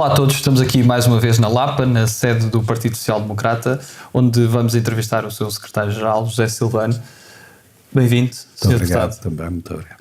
Olá a todos, estamos aqui mais uma vez na Lapa, na sede do Partido Social Democrata, onde vamos entrevistar o seu secretário-geral, José Silvano. Bem-vindo, Sr. Deputado. Também, muito obrigado.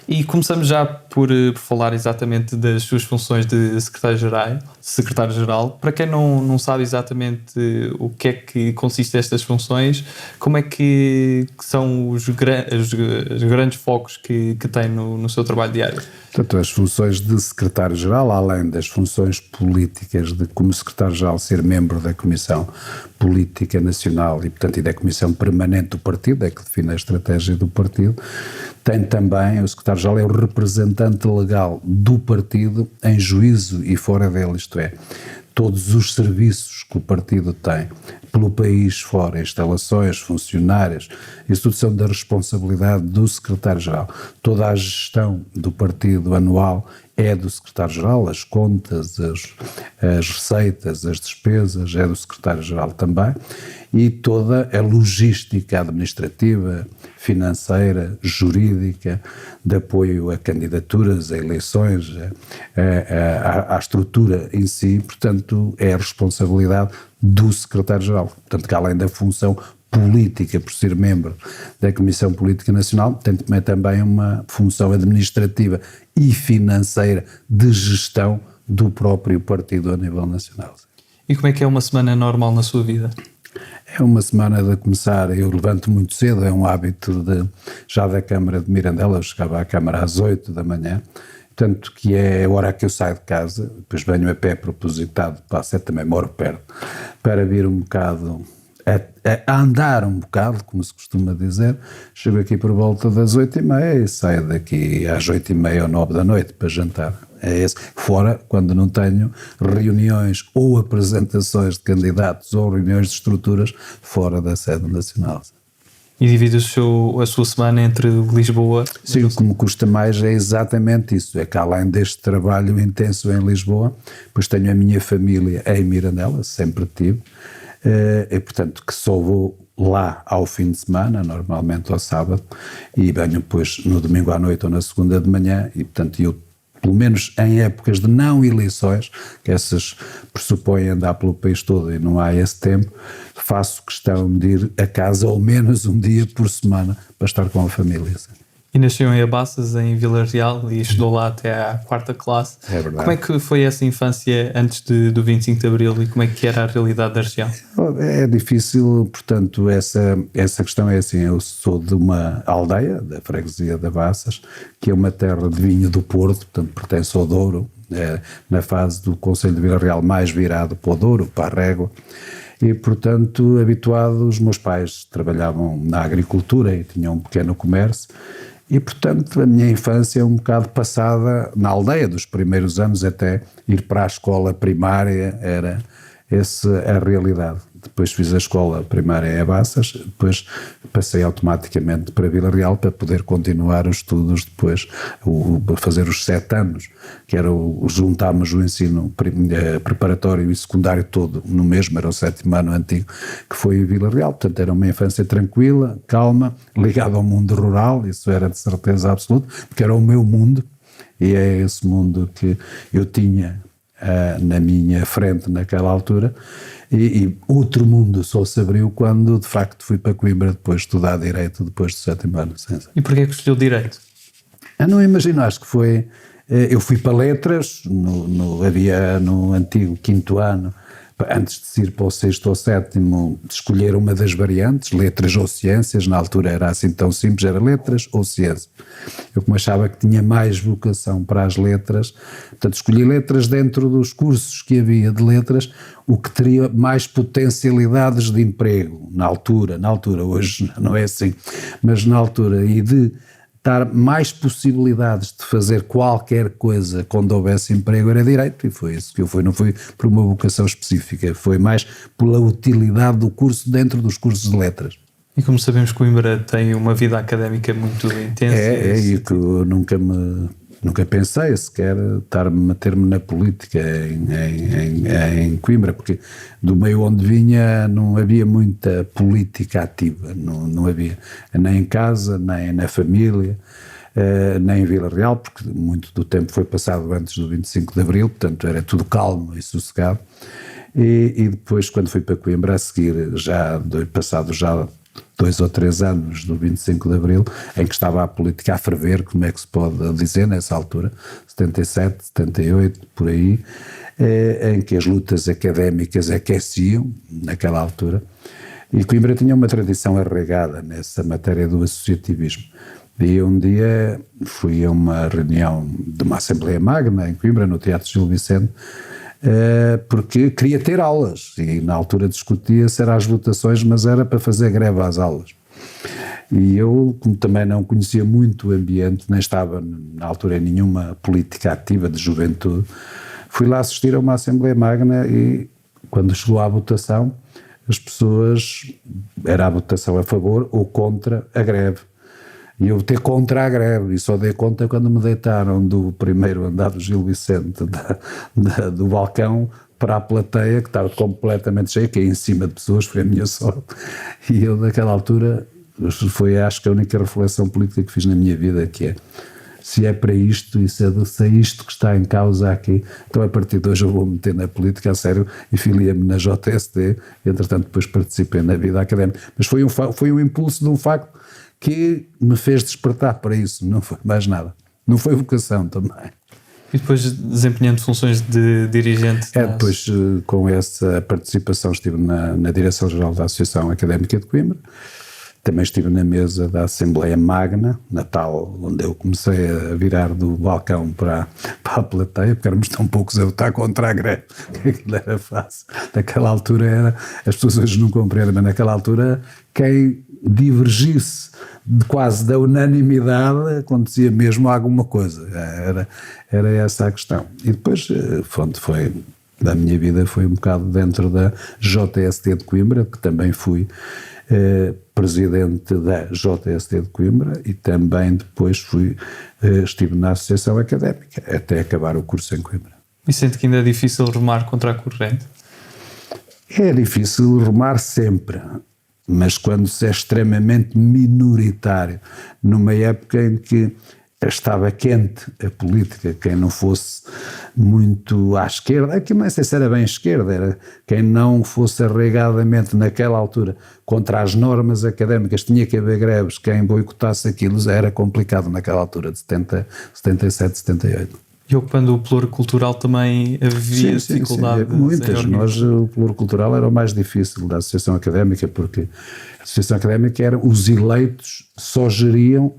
E começamos já por falar exatamente das suas funções de secretário-geral. Para quem não sabe exatamente o que é que consiste estas funções, como é que são os grandes focos que tem no seu trabalho diário? Portanto, as funções de secretário-geral, além das funções políticas de, como secretário-geral, ser membro da Comissão Política Nacional e, portanto, e da Comissão Permanente do Partido, é que define a estratégia do partido, tem também, o secretário-geral é o representante legal do partido em juízo e fora dele, isto é, todos os serviços que o partido tem pelo país fora, instalações, funcionários, isso tudo são da responsabilidade do secretário-geral. Toda a gestão do partido anual é do secretário-geral, as contas, as receitas, as despesas, é do secretário-geral também, e toda a logística administrativa, financeira, jurídica, de apoio a candidaturas, a eleições, à estrutura em si, portanto, é a responsabilidade do secretário-geral. Portanto, que além da função política, por ser membro da Comissão Política Nacional, tem também uma função administrativa e financeira de gestão do próprio partido a nível nacional. E como é que é uma semana normal na sua vida? É uma semana de começar, eu levanto muito cedo, é um hábito já da Câmara de Mirandela, eu chegava à Câmara às 8 da manhã, portanto que é a hora que eu saio de casa, depois venho a pé propositado, passo, também moro perto, para vir um bocado, a andar um bocado, como se costuma dizer, chego aqui por volta das 8h30 e saio daqui às 8h30 ou 9 da noite para jantar. É esse. Fora, quando não tenho reuniões ou apresentações de candidatos ou reuniões de estruturas fora da sede nacional. E divide a sua semana entre Lisboa? Sim, o que me custa mais é exatamente isso, é que além deste trabalho intenso em Lisboa, depois tenho a minha família em Mirandela, sempre tive, e portanto que só vou lá ao fim de semana, normalmente ao sábado, e venho depois no domingo à noite ou na segunda de manhã, e portanto eu, pelo menos em épocas de não eleições, que essas pressupõem andar pelo país todo e não há esse tempo, faço questão de ir a casa ao menos um dia por semana para estar com a família. E nasceu em Abassas, em Vila Real, e estudou lá até à 4ª classe. É verdade. Como é que foi essa infância antes do 25 de Abril e como é que era a realidade da região? É difícil, portanto, essa questão é assim, eu sou de uma aldeia, da freguesia de Abassas, que é uma terra de vinho do Porto, portanto pertence ao Douro, na fase do Conselho de Vila Real mais virado para o Douro, para a Régua. E, portanto, os meus pais trabalhavam na agricultura e tinham um pequeno comércio. E, portanto, a minha infância é um bocado passada na aldeia, dos primeiros anos até ir para a escola primária, era essa a realidade. Depois fiz a escola primária em Abassas, depois passei automaticamente para Vila Real para poder continuar os estudos depois, fazer os 7 anos, que era juntámos o ensino preparatório e secundário todo no mesmo, era o 7º ano antigo, que foi em Vila Real. Portanto, era uma infância tranquila, calma, ligada ao mundo rural, isso era de certeza absoluta, porque era o meu mundo, e é esse mundo que eu tinha na minha frente naquela altura, e outro mundo só se abriu quando de facto fui para Coimbra depois estudar Direito depois do 7º ano. E porquê que escolheu Direito? Eu não imagino, acho que foi, eu fui para Letras, havia no antigo 5º ano, antes de se ir para o 6º ou 7º, de escolher uma das variantes, Letras ou Ciências, na altura era assim tão simples, era Letras ou Ciências. Eu como achava que tinha mais vocação para as letras, portanto escolhi letras dentro dos cursos que havia de letras, o que teria mais potencialidades de emprego, na altura, hoje não é assim, mas na altura, e de dar mais possibilidades de fazer qualquer coisa quando houvesse emprego era Direito, e foi isso que eu fui, não foi por uma vocação específica, foi mais pela utilidade do curso dentro dos cursos de letras. E como sabemos, Coimbra tem uma vida académica muito intensa. E que eu nunca pensei sequer meter-me na política em Coimbra, porque do meio onde vinha não havia muita política ativa, não havia, nem em casa, nem na família. nem em Vila Real, porque muito do tempo foi passado antes do 25 de Abril, portanto era tudo calmo e sossegado. E depois, quando fui para Coimbra, a seguir, passado já 2 ou 3 anos do 25 de Abril, em que estava a política a ferver, como é que se pode dizer nessa altura, 77, 78, por aí, em que as lutas académicas aqueciam, naquela altura, e Coimbra tinha uma tradição arraigada nessa matéria do associativismo. E um dia fui a uma reunião de uma Assembleia Magna em Coimbra, no Teatro Gil Vicente, porque queria ter aulas, e na altura discutia-se as votações, mas era para fazer greve às aulas. E eu, como também não conhecia muito o ambiente, nem estava na altura em nenhuma política ativa de juventude, fui lá assistir a uma Assembleia Magna e quando chegou à votação, as pessoas, era a votação a favor ou contra a greve. E eu votei contra a greve, e só dei conta quando me deitaram do primeiro andar do Gil Vicente, do balcão, para a plateia, que estava completamente cheia, que é em cima de pessoas, foi a minha sorte. E eu, naquela altura, foi acho que a única reflexão política que fiz na minha vida, que é, se é para isto, e se é isto que está em causa aqui, então a partir de hoje eu vou meter na política a sério e filia-me na JSD, e entretanto depois participei na vida académica. Mas foi um impulso de um facto que me fez despertar para isso, não foi mais nada. Não foi vocação também. E depois desempenhando funções de dirigente? Depois com essa participação estive na Direção-Geral da Associação Académica de Coimbra, também estive na mesa da Assembleia Magna, Natal, onde eu comecei a virar do balcão para a plateia, porque éramos tão poucos a votar contra a greve, que aquilo era fácil. Naquela altura as pessoas hoje não compreendem, mas naquela altura quem divergisse quase da unanimidade acontecia mesmo alguma coisa, era essa a questão. E depois, da minha vida foi um bocado dentro da JST de Coimbra, que também fui presidente da JST de Coimbra e também depois estive na Associação Académica até acabar o curso em Coimbra. E sente que ainda é difícil remar contra a corrente? É difícil remar sempre, mas quando se é extremamente minoritário, numa época em que estava quente a política, quem não fosse muito à esquerda, aqui não sei se era bem esquerda, era quem não fosse arraigadamente naquela altura contra as normas académicas, tinha que haver greves, quem boicotasse aquilo era complicado naquela altura de 77, 78. E ocupando o pluricultural também havia dificuldade? Sim, muitas. O pluricultural era o mais difícil da Associação Académica, porque a Associação Académica os eleitos só geriam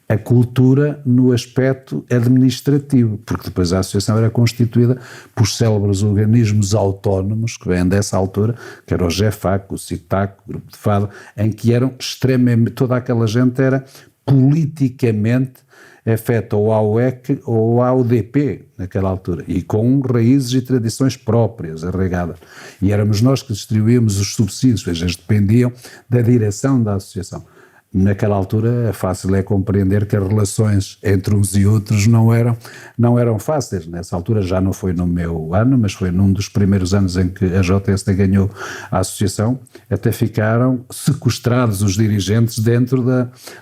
a cultura no aspecto administrativo, porque depois a associação era constituída por célebres organismos autónomos que vêm dessa altura, que era o GEFAC, o CITAC, o Grupo de Fado, em que eram extremamente, toda aquela gente era politicamente afeta ou ao UEC ou ao UDP naquela altura, e com raízes e tradições próprias, arraigadas. E éramos nós que distribuíamos os subsídios, ou seja, eles dependiam da direção da associação. Naquela altura, fácil é compreender que as relações entre uns e outros não eram fáceis. Nessa altura já não foi no meu ano, mas foi num dos primeiros anos em que a JST ganhou a associação, até ficaram sequestrados os dirigentes dentro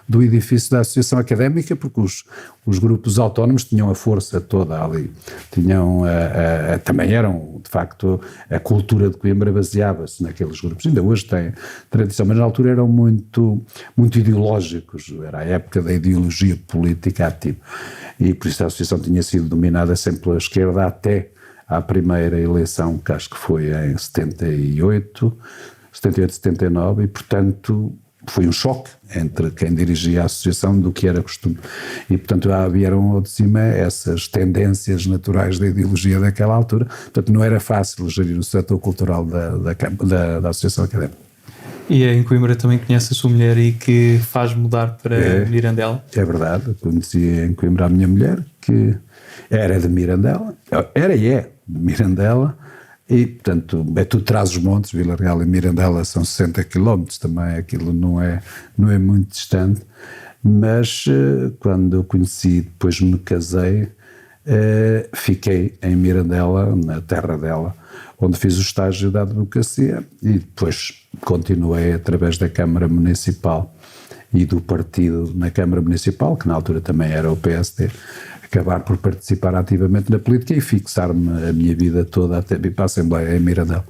do edifício da Associação Académica, porque os grupos autónomos tinham a força toda ali. Também eram, de facto, a cultura de Coimbra baseava-se naqueles grupos. Ainda hoje tem tradição, mas na altura eram muito ideológicos, era a época da ideologia política ativa, e por isso a associação tinha sido dominada sempre pela esquerda até à primeira eleição, que acho que foi em 78, 79, e portanto foi um choque entre quem dirigia a associação do que era costume, e portanto vieram ao de cima essas tendências naturais da ideologia daquela altura, portanto não era fácil gerir o setor cultural da Associação Académica. E em Coimbra também conhece a sua mulher e que faz mudar para Mirandela? É verdade, conheci em Coimbra a minha mulher, que era de Mirandela, de Mirandela, e portanto é tudo Trás-os-Montes, Vila Real e Mirandela são 60 km também, aquilo não é muito distante, mas quando eu conheci, depois me casei, fiquei em Mirandela, na terra dela, onde fiz o estágio da advocacia e depois continuei através da Câmara Municipal e do partido na Câmara Municipal, que na altura também era o PSD, acabar por participar ativamente na política e fixar-me a minha vida toda até vir para a Assembleia em Mirandela.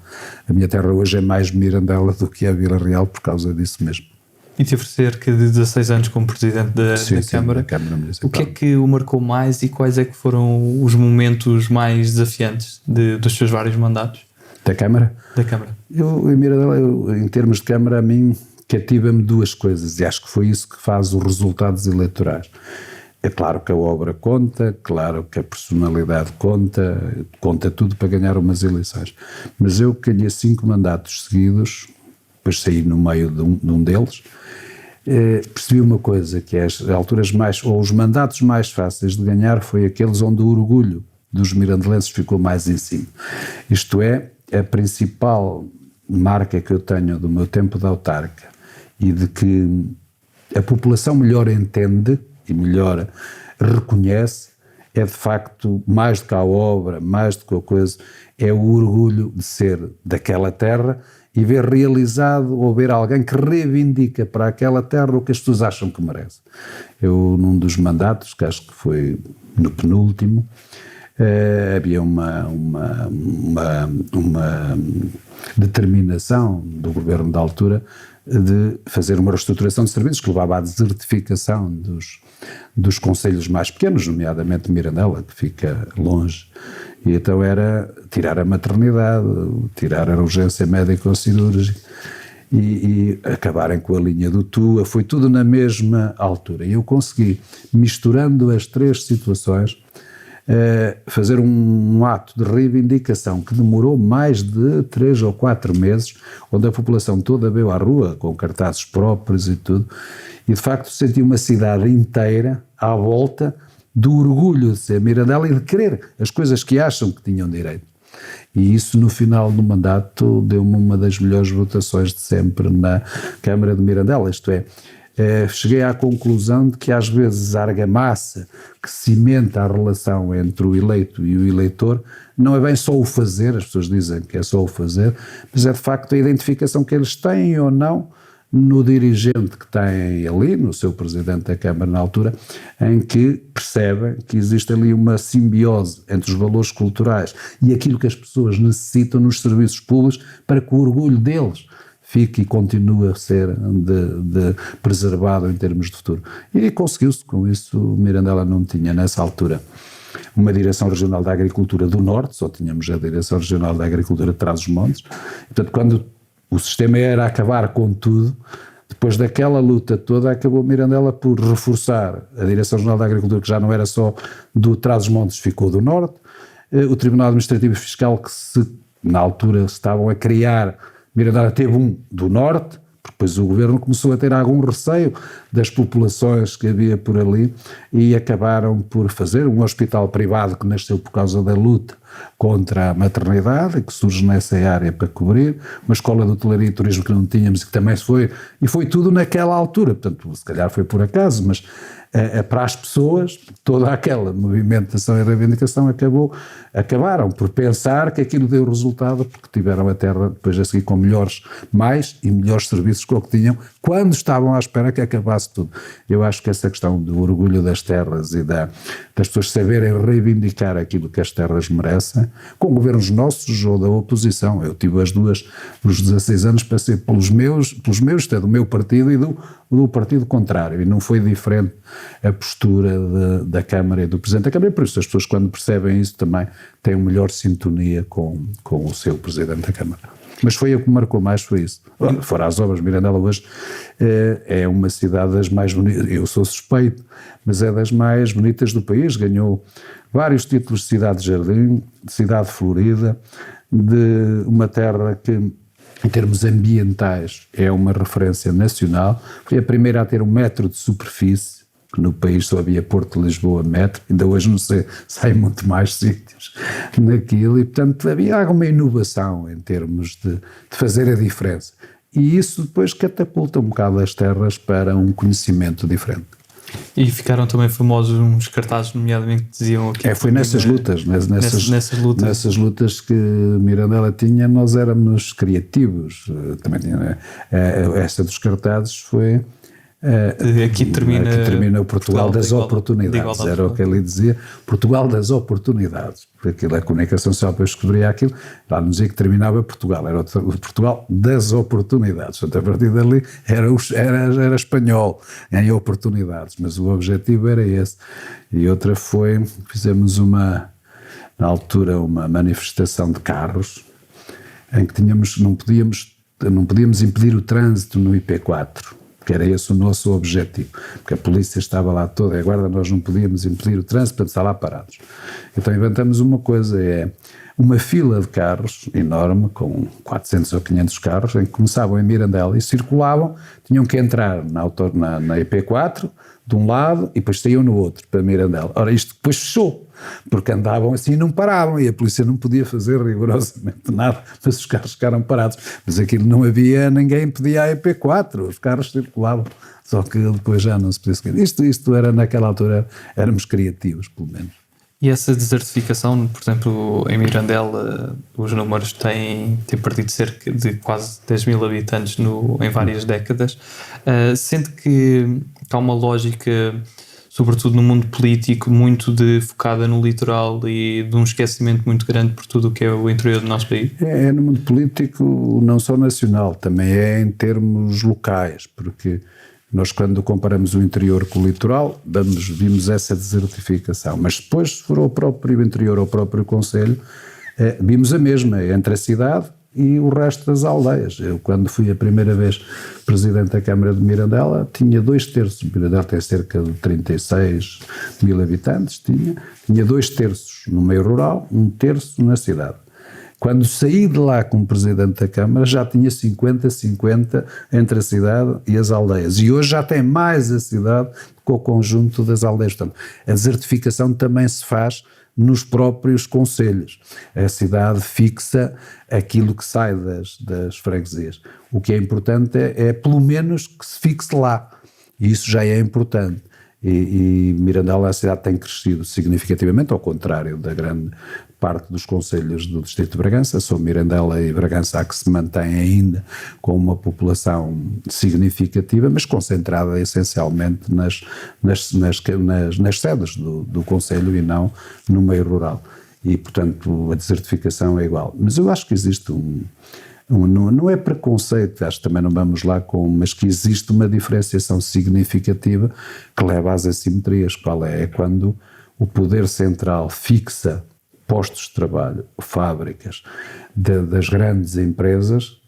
A minha terra hoje é mais Mirandela do que a Vila Real por causa disso mesmo. E teve cerca de 16 anos como presidente da Câmara. Da Câmara Municipal. O que é que o marcou mais e quais é que foram os momentos mais desafiantes dos seus vários mandatos? Da Câmara? Da Câmara. Eu, em Mirandela, em termos de Câmara, a mim cativa-me duas coisas, e acho que foi isso que faz os resultados eleitorais. É claro que a obra conta, claro que a personalidade conta tudo para ganhar umas eleições. Mas eu ganhei 5 mandatos seguidos, depois saí no meio de um deles, percebi uma coisa, que é as alturas mais, ou os mandatos mais fáceis de ganhar foi aqueles onde o orgulho dos mirandelenses ficou mais em cima. Isto é, a principal marca que eu tenho do meu tempo de autarca e de que a população melhor entende e melhor reconhece é de facto, mais do que a obra, mais do que a coisa, é o orgulho de ser daquela terra e ver realizado ou ver alguém que reivindica para aquela terra o que as pessoas acham que merece. Eu, num dos mandatos, que acho que foi no penúltimo, havia uma determinação do governo da altura de fazer uma reestruturação de serviços que levava à desertificação dos concelhos mais pequenos, nomeadamente Mirandela, que fica longe. E então era tirar a maternidade, tirar a urgência médico-cirúrgica e acabarem com a linha do TUA. Foi tudo na mesma altura. E eu consegui, misturando as 3 situações, fazer um ato de reivindicação que demorou mais de 3 ou 4 meses, onde a população toda veio à rua com cartazes próprios e tudo, e de facto senti uma cidade inteira à volta do orgulho de ser Mirandela e de querer as coisas que acham que tinham direito. E isso no final do mandato deu-me uma das melhores votações de sempre na Câmara de Mirandela, isto é, cheguei à conclusão de que às vezes a argamassa que cimenta a relação entre o eleito e o eleitor não é bem só o fazer, as pessoas dizem que é só o fazer, mas é de facto a identificação que eles têm ou não no dirigente que tem ali, no seu presidente da Câmara na altura, em que percebem que existe ali uma simbiose entre os valores culturais e aquilo que as pessoas necessitam nos serviços públicos para que o orgulho deles fique e continue a ser preservado em termos de futuro. E conseguiu-se com isso. Mirandela não tinha nessa altura uma Direção Regional da Agricultura do Norte, só tínhamos a Direção Regional da Agricultura de Trás-os-Montes. Portanto, quando o sistema era acabar com tudo, depois daquela luta toda, acabou Mirandela por reforçar a Direção Regional da Agricultura, que já não era só do Trás-os-Montes, ficou do Norte. O Tribunal Administrativo e Fiscal, que na altura estavam a criar, Mirandela teve um do Norte, porque depois o governo começou a ter algum receio das populações que havia por ali e acabaram por fazer um hospital privado que nasceu por causa da luta contra a maternidade, que surge nessa área para cobrir, uma escola de hotelaria e turismo que não tínhamos e que também foi tudo naquela altura, portanto se calhar foi por acaso, mas para as pessoas, toda aquela movimentação e reivindicação acabaram por pensar que aquilo deu resultado porque tiveram a terra depois a seguir com mais e melhores serviços que o que tinham quando estavam à espera que acabasse tudo. Eu acho que essa questão do orgulho das terras e das pessoas saberem reivindicar aquilo que as terras merecem, com governos nossos ou da oposição, eu tive as duas, os 16 anos passei pelos meus, isto é, do meu partido e do partido contrário, e não foi diferente a postura da Câmara e do Presidente da Câmara, e por isso as pessoas quando percebem isso também têm uma melhor sintonia com o seu Presidente da Câmara. Mas foi o que me marcou mais, foi isso. Fora as obras, Mirandela hoje é uma cidade das mais bonitas, eu sou suspeito, mas é das mais bonitas do país, ganhou vários títulos de cidade-jardim, de cidade florida, de uma terra que em termos ambientais é uma referência nacional, foi a primeira a ter 1 metro de superfície, que no país só havia Porto de Lisboa metro, ainda hoje não sei, sai muito mais sítios naquilo, e portanto havia alguma inovação em termos de fazer a diferença. E isso depois catapulta um bocado as terras para um conhecimento diferente. E ficaram também famosos uns cartazes, nomeadamente, que diziam aqui... Foi nessas lutas, nessas lutas que Mirandela tinha, nós éramos criativos. Também tinha, esta dos cartazes foi Aqui termina o Portugal das oportunidades, era o que ele dizia, Portugal das oportunidades, porque aquilo, a comunicação social depois descobria aquilo, lá não dizia que terminava Portugal, era o Portugal das oportunidades, portanto a partir dali era espanhol, em oportunidades, mas o objetivo era esse. E outra foi, fizemos na altura uma manifestação de carros, em que não podíamos impedir o trânsito no IP4, que era esse o nosso objetivo, porque a polícia estava lá toda, e a guarda, nós não podíamos impedir o trânsito, portanto está lá parados. Então inventamos uma coisa, uma fila de carros enorme, com 400 ou 500 carros, em que começavam em Mirandela e circulavam, tinham que entrar na IP4, de um lado, e depois saíam no outro, para Mirandela. Ora, isto depois fechou, porque andavam assim e não paravam, e a polícia não podia fazer rigorosamente nada, mas os carros ficaram parados. Mas aquilo não havia, ninguém pedia a EP4, os carros circulavam, só que depois já não se podia seguir. Isto era, naquela altura, éramos criativos, pelo menos. E essa desertificação, por exemplo, em Mirandela, os números têm perdido cerca de quase 10 mil habitantes em várias décadas. Sente que há uma lógica, sobretudo no mundo político, muito focada no litoral e de um esquecimento muito grande por tudo o que é o interior do nosso país? É no mundo político não só nacional, também é em termos locais, porque nós, quando comparamos o interior com o litoral, vimos essa desertificação, mas depois, se for ao próprio interior, ao próprio concelho, vimos a mesma, entre a cidade e o resto das aldeias. Eu, quando fui a primeira vez presidente da Câmara de Mirandela, tinha 2/3, Mirandela tem cerca de 36 mil habitantes, tinha 2/3 no meio rural, 1/3 na cidade. Quando saí de lá como presidente da Câmara, já tinha 50-50 entre a cidade e as aldeias. E hoje já tem mais a cidade do que o conjunto das aldeias. Portanto, a desertificação também se faz nos próprios concelhos. A cidade fixa aquilo que sai das freguesias. O que é importante é pelo menos que se fixe lá. E isso já é importante. E Mirandela, a cidade tem crescido significativamente, ao contrário da grande parte dos concelhos do distrito de Bragança. Só Mirandela e Bragança há que se mantém ainda com uma população significativa, mas concentrada essencialmente nas sedes do concelho e não no meio rural. E, portanto, a desertificação é igual. Mas eu acho que existe não é preconceito, acho que também não vamos lá mas que existe uma diferenciação significativa que leva às assimetrias. Qual é? É quando o poder central fixa postos de trabalho, fábricas das grandes empresas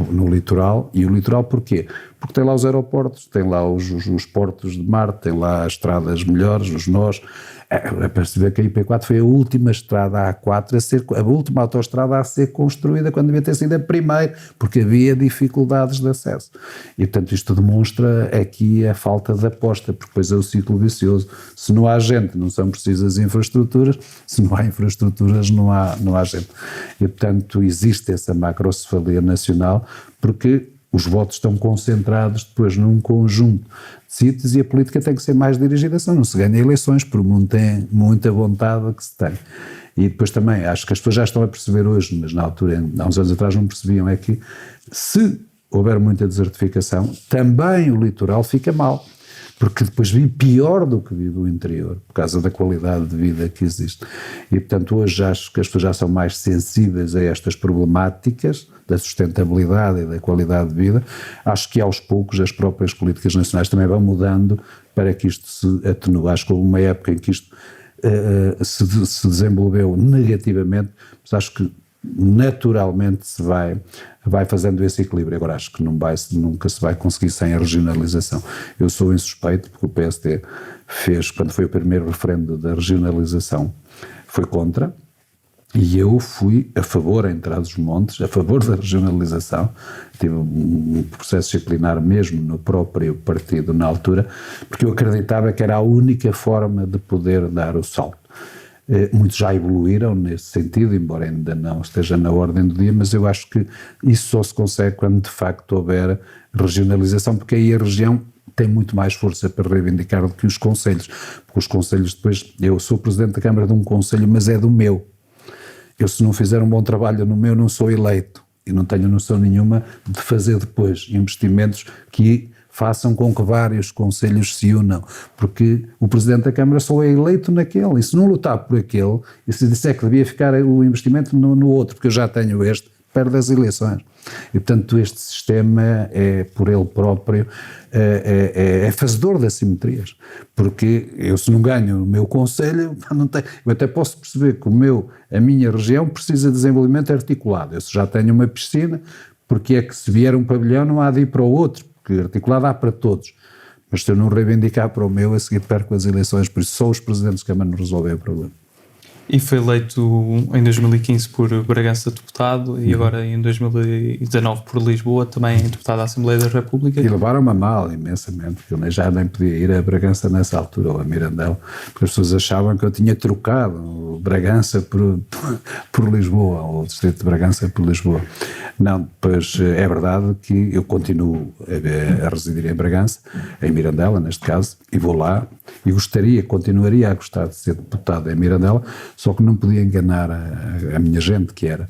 no litoral. E o litoral porquê? Porque tem lá os aeroportos, tem lá os portos de mar, tem lá as estradas melhores, os nós. É para se ver que a IP4 foi a última estrada A4 a última autoestrada a ser construída, quando devia ter sido a primeira, porque havia dificuldades de acesso. E, portanto, isto demonstra aqui a falta de aposta, porque depois é o ciclo vicioso. Se não há gente, não são precisas infraestruturas; se não há infraestruturas, não há gente. E, portanto, existe essa macrocefalia nacional, porque os votos estão concentrados depois num conjunto de sítios, e a política tem que ser mais dirigida, senão não se ganha eleições, por muita vontade que se tem. E depois também, acho que as pessoas já estão a perceber hoje, mas na altura, há uns anos atrás não percebiam, é que se houver muita desertificação, também o litoral fica mal, porque depois vive pior do que vive o interior, por causa da qualidade de vida que existe. E, portanto, hoje acho que as pessoas já são mais sensíveis a estas problemáticas da sustentabilidade e da qualidade de vida. Acho que aos poucos as próprias políticas nacionais também vão mudando para que isto se atenue. Acho que houve uma época em que isto se desenvolveu negativamente, mas acho que naturalmente se vai fazendo esse equilíbrio. Agora acho que nunca se vai conseguir sem a regionalização. Eu sou insuspeito, porque o PSD fez, quando foi o primeiro referendo da regionalização, foi contra, e eu fui a favor, em Trás-os-Montes, a favor da regionalização. Tive um processo disciplinar mesmo no próprio partido na altura, porque eu acreditava que era a única forma de poder dar o salto. Muitos já evoluíram nesse sentido, embora ainda não esteja na ordem do dia, mas eu acho que isso só se consegue quando de facto houver regionalização, porque aí a região tem muito mais força para reivindicar do que os concelhos, porque os concelhos depois, eu sou presidente da Câmara de um concelho, mas é do meu. Eu, se não fizer um bom trabalho no meu, não sou eleito, e não tenho noção nenhuma de fazer depois investimentos que façam com que vários conselhos se unam, porque o Presidente da Câmara só é eleito naquele, e se não lutar por aquele, e se disser que devia ficar o investimento no outro, porque eu já tenho este, perde as eleições. E, portanto, este sistema é, por ele próprio, é fazedor de assimetrias. Porque eu, se não ganho o meu conselho, não tenho, eu até posso perceber que a minha região precisa de desenvolvimento articulado. Eu, se já tenho uma piscina, porque é que se vier um pavilhão não há de ir para o outro, porque articulado há para todos. Mas se eu não reivindicar para o meu, a seguir perco as eleições, por isso só os presidentes de Câmara não resolvem o problema. E foi eleito em 2015 por Bragança deputado e agora em 2019 por Lisboa, também deputado à Assembleia da República. E levaram-me a mal imensamente, porque eu já nem podia ir a Bragança nessa altura, ou a Mirandela, porque as pessoas achavam que eu tinha trocado Bragança por Lisboa, ou o distrito de Bragança por Lisboa. Não, pois é verdade que eu continuo a residir em Bragança, em Mirandela neste caso, e vou lá, e continuaria a gostar de ser deputado em Mirandela, só que não podia enganar a minha gente, que era,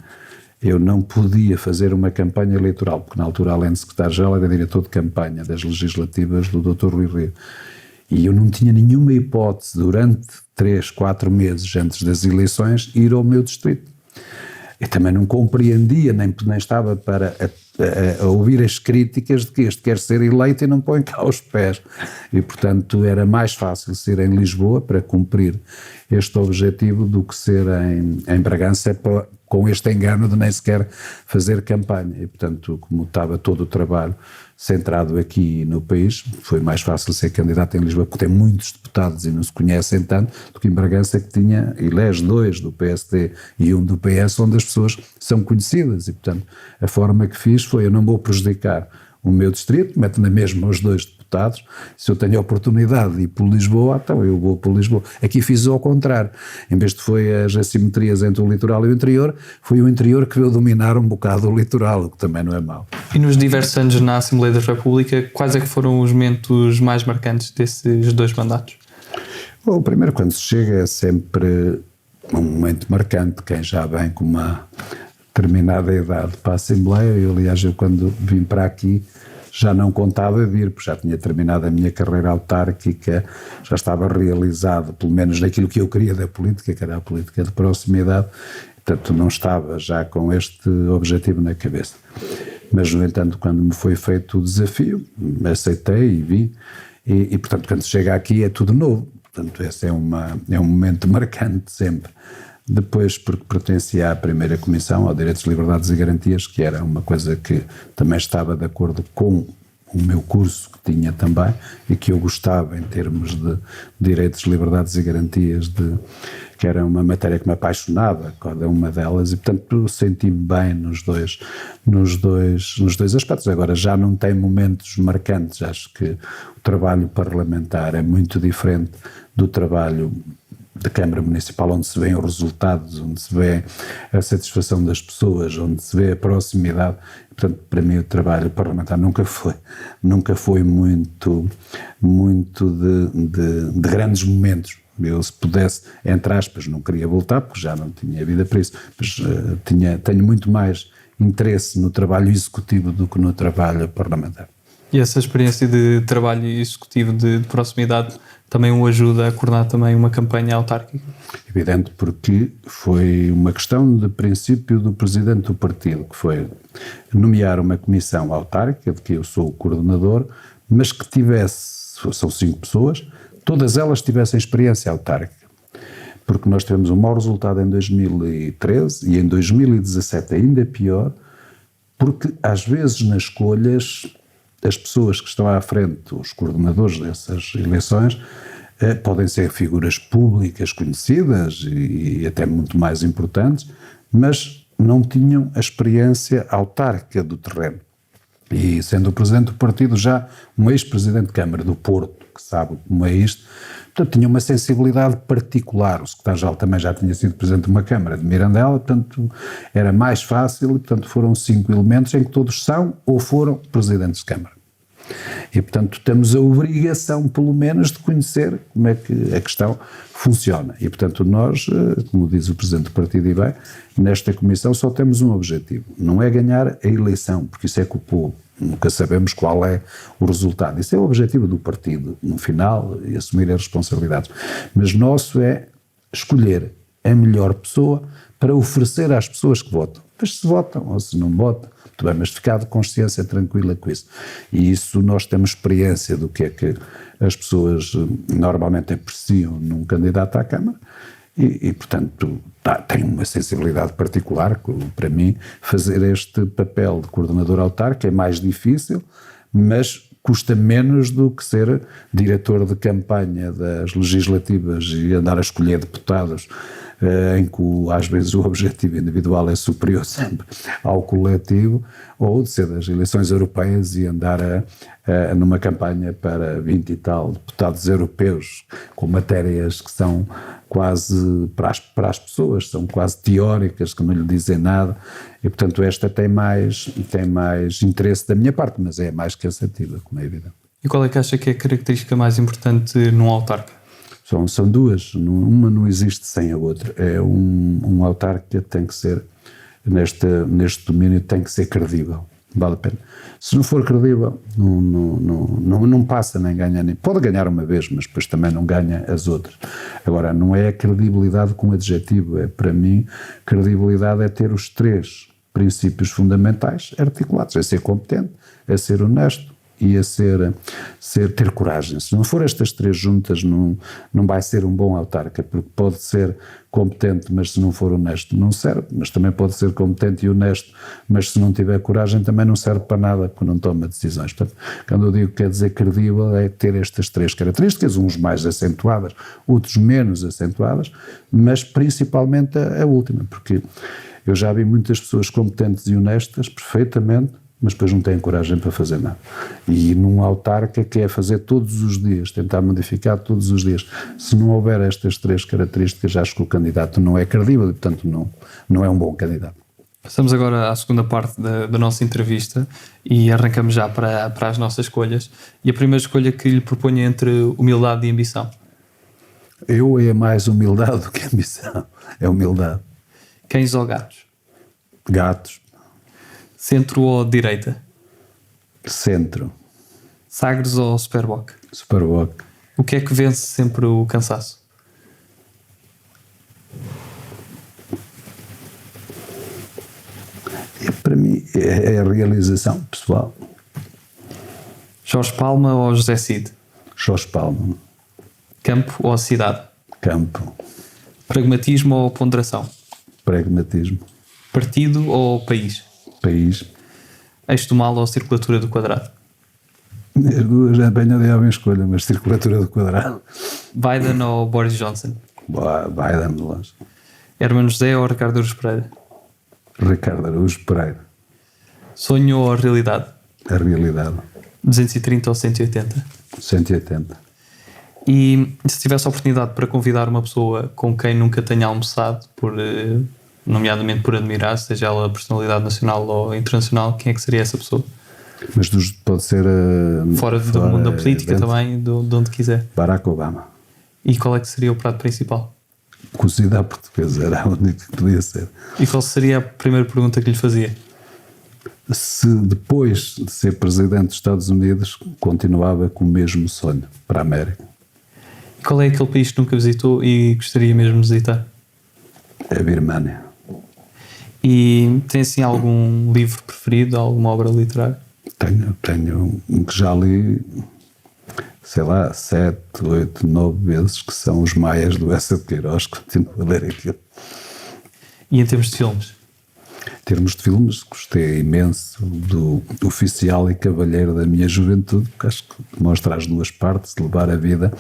eu não podia fazer uma campanha eleitoral, porque na altura, além de secretário-geral, era diretor de campanha das legislativas do Dr. Rui Rio. E eu não tinha nenhuma hipótese, durante 3, 4 meses antes das eleições, ir ao meu distrito. Eu também não compreendia, nem estava para a ouvir as críticas de que este quer ser eleito e não põe cá os pés. E, portanto, era mais fácil ser em Lisboa para cumprir este objetivo do que ser em Bragança com este engano de nem sequer fazer campanha. E, portanto, como estava todo o trabalho centrado aqui no país, foi mais fácil ser candidato em Lisboa, porque tem muitos deputados e não se conhecem tanto, do que em Bragança, que elege 2 do PSD e 1 do PS, onde as pessoas são conhecidas. E, portanto, a forma que fiz foi, eu não vou prejudicar o meu distrito, meto na mesma os 2 deputados, se eu tenho a oportunidade de ir por Lisboa, então eu vou por Lisboa. Aqui fiz ao contrário, em vez de foi as assimetrias entre o litoral e o interior, foi o interior que veio dominar um bocado o litoral, o que também não é mau. E nos diversos anos na Assembleia da República, quais é que foram os momentos mais marcantes desses 2 mandatos? Bom, o primeiro, quando se chega, é sempre um momento marcante, quem já vem com uma determinada idade para a Assembleia. Aliás, eu quando vim para aqui já não contava vir, porque já tinha terminado a minha carreira autárquica, já estava realizado, pelo menos naquilo que eu queria da política, que era a política de proximidade, portanto não estava já com este objetivo na cabeça. Mas, no entanto, quando me foi feito o desafio, aceitei e vim, e portanto, quando se chega aqui é tudo novo, portanto esse é um momento marcante sempre. Depois, porque pertencia à primeira comissão, ao Direitos, Liberdades e Garantias, que era uma coisa que também estava de acordo com o meu curso que tinha também e que eu gostava em termos de Direitos, Liberdades e Garantias, que era uma matéria que me apaixonava, cada uma delas, e portanto senti-me bem nos dois aspectos. Agora já não tem momentos marcantes, acho que o trabalho parlamentar é muito diferente do trabalho da Câmara Municipal, onde se vêem os resultados, onde se vê a satisfação das pessoas, onde se vê a proximidade. Portanto, para mim o trabalho parlamentar nunca foi muito de grandes momentos. Eu, se pudesse, entre aspas, não queria voltar, porque já não tinha vida para isso, mas tenho muito mais interesse no trabalho executivo do que no trabalho parlamentar. E essa experiência de trabalho executivo de proximidade também o ajuda a coordenar também uma campanha autárquica? Evidente, porque foi uma questão de princípio do presidente do partido, que foi nomear uma comissão autárquica, de que eu sou o coordenador, mas que são 5 pessoas, todas elas tivessem experiência autárquica. Porque nós tivemos um mau resultado em 2013 e em 2017 ainda pior, porque às vezes nas escolhas as pessoas que estão à frente, os coordenadores dessas eleições, podem ser figuras públicas conhecidas e até muito mais importantes, mas não tinham a experiência autárquica do terreno. E sendo o presidente do partido já um ex-presidente de Câmara do Porto, que sabe como é isto, portanto tinha uma sensibilidade particular. O secretário-geral também já tinha sido presidente de uma Câmara de Mirandela, portanto era mais fácil, e portanto foram 5 elementos em que todos são ou foram presidentes de Câmara. E, portanto, temos a obrigação, pelo menos, de conhecer como é que a questão funciona. E, portanto, nós, como diz o Presidente do Partido e bem, nesta Comissão só temos um objetivo, não é ganhar a eleição, porque isso é com o povo. Nunca sabemos qual é o resultado. Isso é o objetivo do partido, no final, e assumir as responsabilidades. Mas nosso é escolher a melhor pessoa para oferecer às pessoas que votam. Mas se votam ou se não votam, muito bem, mas ficar de consciência tranquila com isso. E isso nós temos experiência do que é que as pessoas normalmente apreciam num candidato à Câmara e portanto, tem uma sensibilidade particular. Para mim, fazer este papel de coordenador autárquico é mais difícil, mas custa menos do que ser diretor de campanha das legislativas e andar a escolher deputados, em que às vezes o objetivo individual é superior sempre ao coletivo, ou de ser das eleições europeias e andar numa campanha para 20 e tal deputados europeus, com matérias que são quase para as pessoas, são quase teóricas, que não lhe dizem nada, e portanto esta tem mais interesse da minha parte, mas é mais cansativa, como é evidente. E qual é que acha que é a característica mais importante num autarca? São duas, uma não existe sem a outra. É um autarca tem que ser, neste domínio, tem que ser credível, vale a pena. Se não for credível, não passa nem ganha, nem pode ganhar uma vez, mas depois também não ganha as outras. Agora, não é a credibilidade com adjetivo, para mim, credibilidade é ter os 3 princípios fundamentais articulados, é ser competente, é ser honesto, e a ter coragem. Se não for estas 3 juntas, não vai ser um bom autarca, porque pode ser competente, mas se não for honesto não serve, mas também pode ser competente e honesto, mas se não tiver coragem também não serve para nada, porque não toma decisões. Portanto, quando eu digo que quer dizer credível, é ter estas 3 características, uns mais acentuadas, outros menos acentuadas, mas principalmente a última, porque eu já vi muitas pessoas competentes e honestas, perfeitamente, mas depois não têm coragem para fazer nada. E num autarca que é fazer todos os dias, tentar modificar todos os dias, se não houver estas 3 características, acho que o candidato não é credível e, portanto, não é um bom candidato. Passamos agora à segunda parte da nossa entrevista e arrancamos já para as nossas escolhas. E a primeira escolha que lhe proponho é entre humildade e ambição. É mais humildade do que ambição. É humildade. Cães ou gatos? Gatos. Centro ou direita? Centro. Sagres ou Superboc? Superboc. O que é que vence sempre o cansaço? Para mim é a realização pessoal. Jorge Palma ou José Cid? Jorge Palma. Campo ou cidade? Campo. Pragmatismo ou ponderação? Pragmatismo. Partido ou país? País. Eixo do mal ou circulatura do quadrado? As duas já bem odiava em escolha, mas circulatura do quadrado. Biden ou Boris Johnson? Biden de longe. Hermano José ou Ricardo Araújo Pereira? Ricardo Araújo Pereira. Sonho ou realidade? A realidade. 230 ou 180? 180. E se tivesse a oportunidade para convidar uma pessoa com quem nunca tenha almoçado, nomeadamente por admirar, seja ela personalidade nacional ou internacional, quem é que seria essa pessoa? Mas pode ser... Fora do mundo da política dentro, também, de onde quiser. Barack Obama. E qual é que seria o prato principal? Cozida à portuguesa, era a única que podia ser. E qual seria a primeira pergunta que lhe fazia? Se depois de ser presidente dos Estados Unidos continuava com o mesmo sonho para a América. E qual é aquele país que nunca visitou e gostaria mesmo de visitar? A Birmânia. E tem assim algum livro preferido, alguma obra literária? Tenho um que já li, sei lá, 7, 8, 9 vezes, que são Os Maias do Eça de Queiroz, continuo a ler aquilo. E em termos de filmes? Em termos de filmes, gostei imenso do Oficial e Cavalheiro da minha juventude, porque acho que mostra as duas partes de levar a vida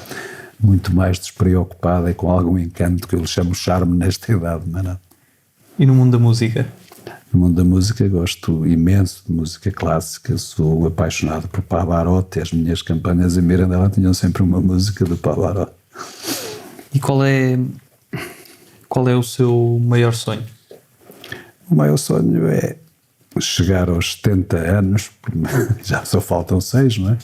muito mais despreocupada e com algum encanto que eu lhe chamo charme nesta idade, mas não. E no mundo da música? No mundo da música gosto imenso de música clássica, sou apaixonado por Pavarotti, as minhas campanhas em Mirandela tinham sempre uma música do Pavarotti. E qual é o seu maior sonho? O maior sonho é chegar aos 70 anos, já só faltam 6, não é?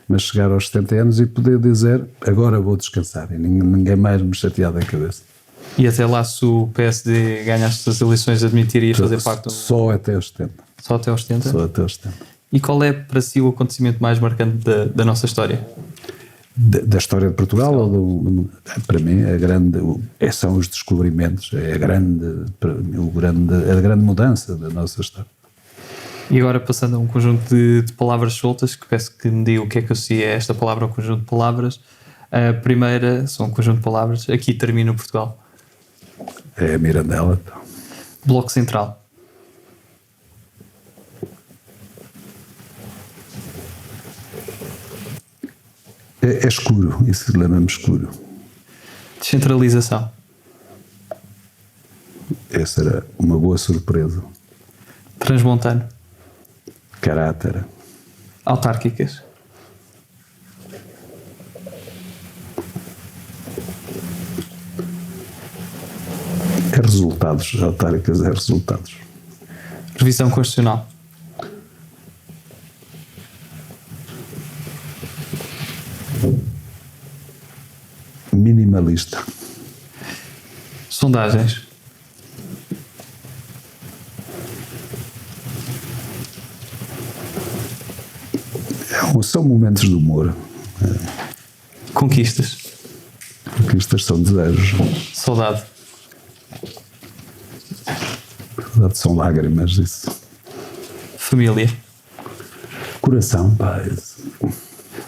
Mas chegar aos 70 anos e poder dizer, agora vou descansar, e ninguém mais me chatear da cabeça. E até lá, se o PSD ganhasse as eleições, admitiria fazer parte do... Só até aos 70. Só até aos 70? Só até aos 70. E qual é para si o acontecimento mais marcante da nossa história? Da história de Portugal, para mim, são os descobrimentos, é a grande mudança da nossa história. E agora, passando a um conjunto de palavras soltas, que peço que me diga o que é que associa esta palavra ao conjunto de palavras. A primeira são um conjunto de palavras. Aqui termina Portugal. É a Mirandela. Então. Bloco Central. É escuro, isso lembra-me escuro. Descentralização. Essa era uma boa surpresa. Transmontano. Caráter. Autárquicas. É resultados, autárquicas é resultados. Revisão Constitucional. Minimalista. Sondagens. São momentos de humor. Conquistas. Conquistas são desejos. Saudade. Saudade são lágrimas, isso. Família. Coração, pá.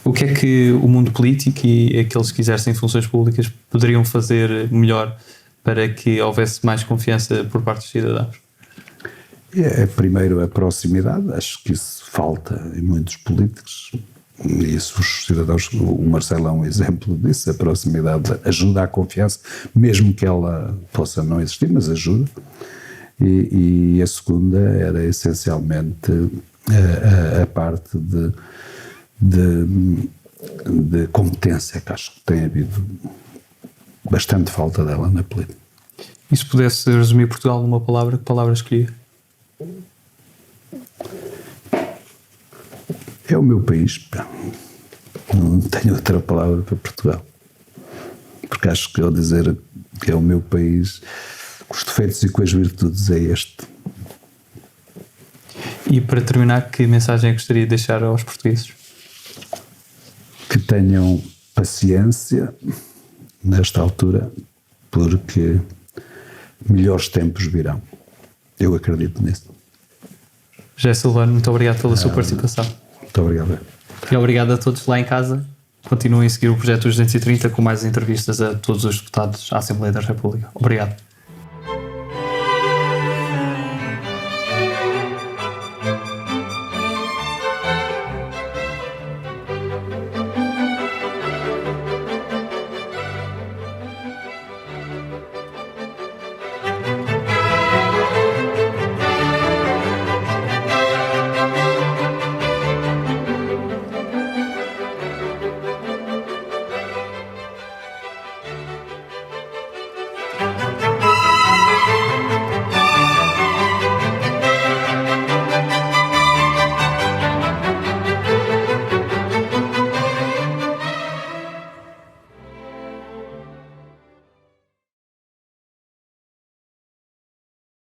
O que é que o mundo político e aqueles que exercem funções públicas poderiam fazer melhor para que houvesse mais confiança por parte dos cidadãos? Primeiro a proximidade, acho que isso falta em muitos políticos, e isso os cidadãos, o Marcelo é um exemplo disso, a proximidade ajuda à confiança, mesmo que ela possa não existir, mas ajuda. E a segunda era essencialmente a parte de competência, que acho que tem havido bastante falta dela na política. E se pudesse resumir Portugal numa palavra, que palavra escolhia? É o meu país. Não tenho outra palavra para Portugal. Porque acho que ao dizer que é o meu país, com os defeitos e com as virtudes, é este. E para terminar, que mensagem gostaria de deixar aos portugueses? Que tenham paciência nesta altura, porque melhores tempos virão. Eu acredito nisso. José Silvano, muito obrigado pela sua participação. Muito obrigado. E obrigado a todos lá em casa. Continuem a seguir o Projeto 230 com mais entrevistas a todos os deputados à Assembleia da República. Obrigado.